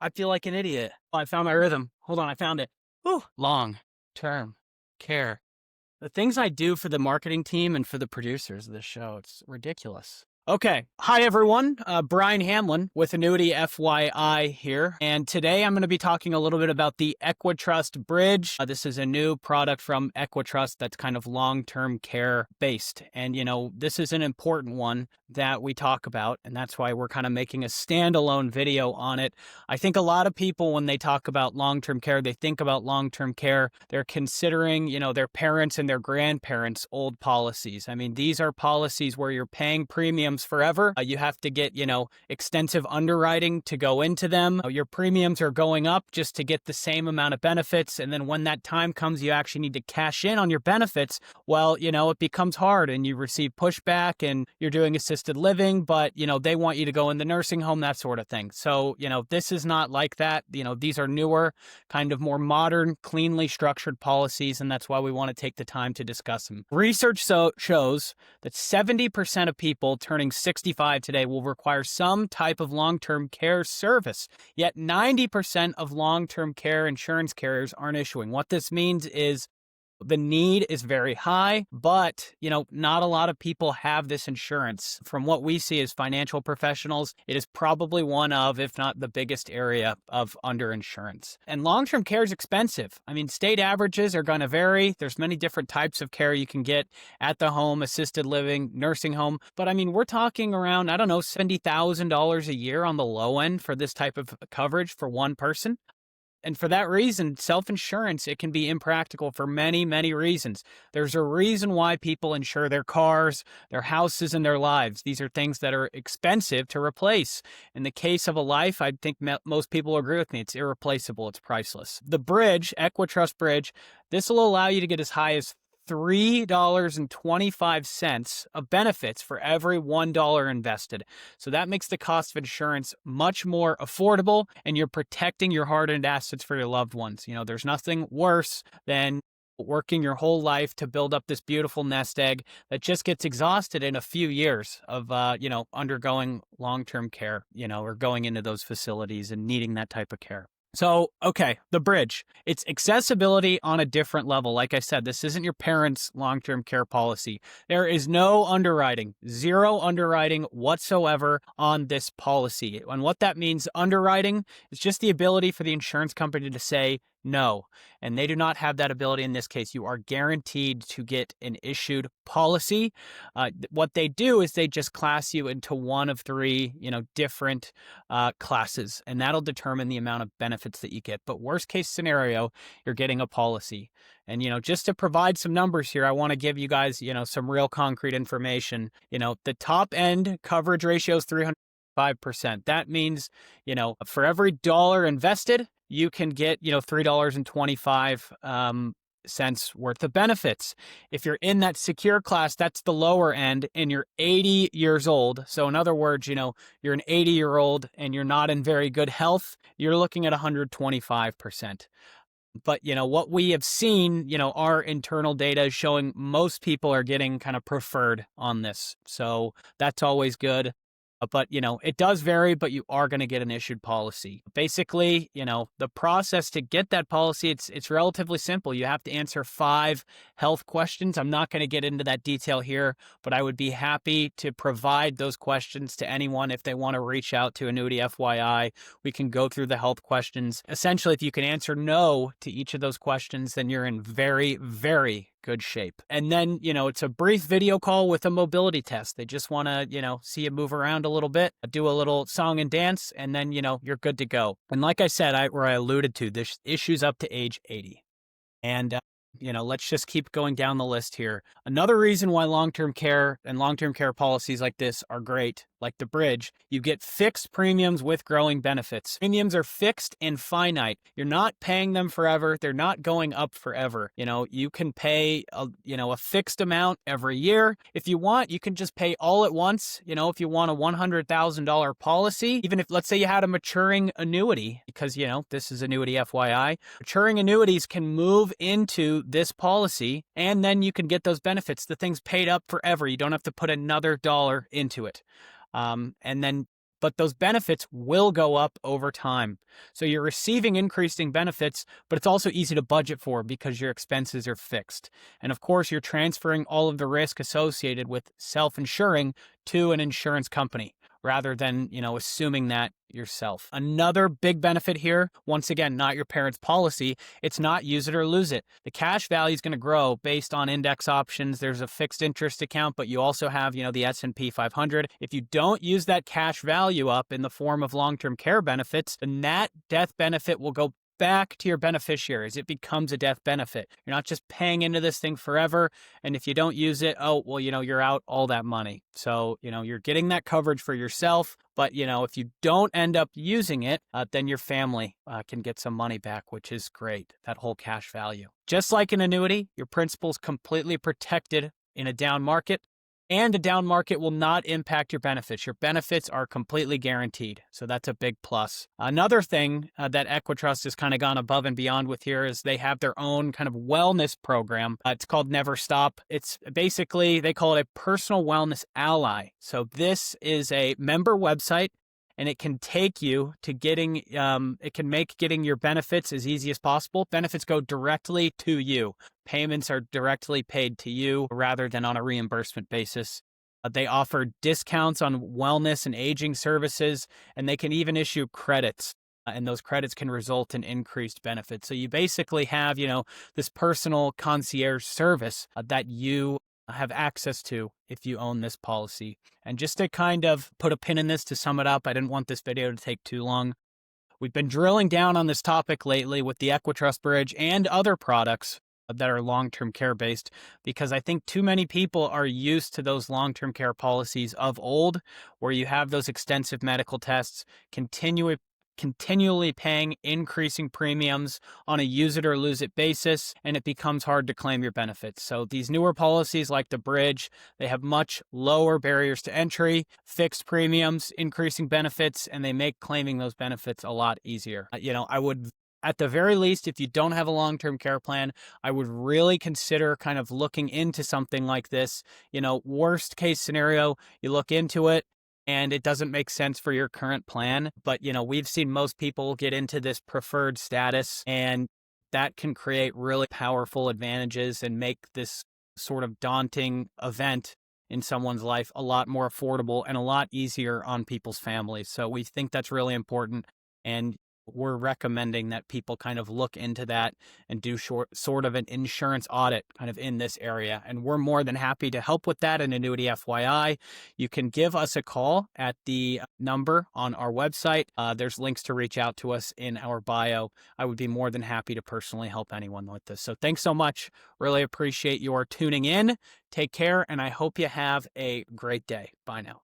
I feel like an idiot. Oh, I found my rhythm. Hold on, I found it. Whew. Long-term care. The things I do for the marketing team and for the producers of this show, it's ridiculous. Okay. Hi, everyone. Brian Hamlin with Annuity FYI here. And today I'm going to be talking a little bit about the EquiTrust Bridge. This is a new product from EquiTrust that's kind of long-term care based. And, this is an important one that we talk about. And that's why we're kind of making a standalone video on it. I think a lot of people, when they talk about long-term care, they think about long-term care. They're considering, their parents and their grandparents' old policies. I mean, these are policies where you're paying premiums forever. You have to get, extensive underwriting to go into them. Your premiums are going up just to get the same amount of benefits. And then when that time comes, you actually need to cash in on your benefits. Well, it becomes hard and you receive pushback and you're doing assisted living, but, they want you to go in the nursing home, that sort of thing. So, this is not like that. These are newer, kind of more modern, cleanly structured policies. And that's why we want to take the time to discuss them. Research shows that 70% of people turning 65 today will require some type of long-term care service. Yet 90% of long-term care insurance carriers aren't issuing. What this means is the need is very high, but, not a lot of people have this insurance. From what we see as financial professionals, it is probably one of, if not the biggest area of underinsurance. And long-term care is expensive. I mean, state averages are going to vary. There's many different types of care you can get at the home, assisted living, nursing home. But I mean, we're talking around, $70,000 a year on the low end for this type of coverage for one person. And for that reason, self-insurance, it can be impractical for many, many reasons. There's a reason why people insure their cars, their houses, and their lives. These are things that are expensive to replace. In the case of a life, I think most people agree with me. It's irreplaceable. It's priceless. The bridge, EquiTrust Bridge, this will allow you to get as high as $3.25 of benefits for every $1 invested. So that makes the cost of insurance much more affordable, and you're protecting your hard-earned assets for your loved ones. There's nothing worse than working your whole life to build up this beautiful nest egg that just gets exhausted in a few years of, undergoing long-term care, or going into those facilities and needing that type of care. So, okay, the bridge. It's accessibility on a different level. Like I said, this isn't your parents' long-term care policy. There is no underwriting, zero underwriting whatsoever on this policy. And what that means, underwriting, is just the ability for the insurance company to say no. And they do not have that ability in this case. You are guaranteed to get an issued policy. What they do is they just class you into one of three, different classes, and that'll determine the amount of benefits that you get. But worst case scenario, you're getting a policy. And, just to provide some numbers here, I want to give you guys, some real concrete information. The top end coverage ratio is 305%. That means, for every dollar invested, you can get, $3.25 cents worth of benefits. If you're in that secure class, that's the lower end, and you're 80 years old. So in other words, you're an 80-year-old and you're not in very good health, you're looking at 125%. But, what we have seen, our internal data is showing most people are getting kind of preferred on this. So that's always good. But, it does vary, but you are going to get an issued policy. Basically, the process to get that policy, it's relatively simple. You have to answer 5 health questions. I'm not going to get into that detail here, but I would be happy to provide those questions to anyone if they want to reach out to Annuity FYI. We can go through the health questions. Essentially, if you can answer no to each of those questions, then you're in very, very good shape. And then, it's a brief video call with a mobility test. They just want to, see you move around a little bit, do a little song and dance, and then, you're good to go. And like I said, I alluded to, this issues up to age 80. And, let's just keep going down the list here. Another reason why long-term care and long-term care policies like this are great, like the bridge, you get fixed premiums with growing benefits. Premiums are fixed and finite. You're not paying them forever. They're not going up forever. You can pay a fixed amount every year. If you want, you can just pay all at once. If you want a $100,000 policy, even if, let's say you had a maturing annuity, because, this is Annuity FYI, maturing annuities can move into this policy, and then you can get those benefits. The thing's paid up forever. You don't have to put another dollar into it. And then but those benefits will go up over time. So you're receiving increasing benefits, but it's also easy to budget for because your expenses are fixed. And of course, you're transferring all of the risk associated with self-insuring to an insurance company rather than, assuming that yourself. Another big benefit here, once again, not your parents' policy, it's not use it or lose it. The cash value is going to grow based on index options. There's a fixed interest account, but you also have, the S&P 500. If you don't use that cash value up in the form of long-term care benefits, then that death benefit will go back to your beneficiaries. It becomes a death benefit. You're not just paying into this thing forever. And if you don't use it, you're out all that money. So, you're getting that coverage for yourself. But, if you don't end up using it, then your family can get some money back, which is great, that whole cash value. Just like an annuity, your principal's completely protected in a down market. And a down market will not impact your benefits. Your benefits are completely guaranteed. So that's a big plus. Another thing that EquiTrust has kind of gone above and beyond with here is they have their own kind of wellness program. It's called Never Stop. It's basically, they call it a personal wellness ally. So this is a member website, and it can take you to it can make getting your benefits as easy as possible. Benefits go directly to you. Payments are directly paid to you rather than on a reimbursement basis. They offer discounts on wellness and aging services, and they can even issue credits. And those credits can result in increased benefits. So you basically have, this personal concierge service that you have access to if you own this policy. And just to kind of put a pin in this to sum it up, I didn't want this video to take too long. We've been drilling down on this topic lately with the EquiTrust Bridge and other products that are long-term care based, because I think too many people are used to those long-term care policies of old, where you have those extensive medical tests, continually paying increasing premiums on a use it or lose it basis, and it becomes hard to claim your benefits. So these newer policies like the Bridge, they have much lower barriers to entry, fixed premiums, increasing benefits, and they make claiming those benefits a lot easier. I would, at the very least, if you don't have a long-term care plan, I would really consider kind of looking into something like this. Worst case scenario, you look into it and it doesn't make sense for your current plan. But, we've seen most people get into this preferred status, and that can create really powerful advantages and make this sort of daunting event in someone's life a lot more affordable and a lot easier on people's families. So we think that's really important. And we're recommending that people kind of look into that and do sort of an insurance audit kind of in this area. And we're more than happy to help with that in Annuity FYI. You can give us a call at the number on our website. There's links to reach out to us in our bio. I would be more than happy to personally help anyone with this. So thanks so much. Really appreciate your tuning in. Take care, and I hope you have a great day. Bye now.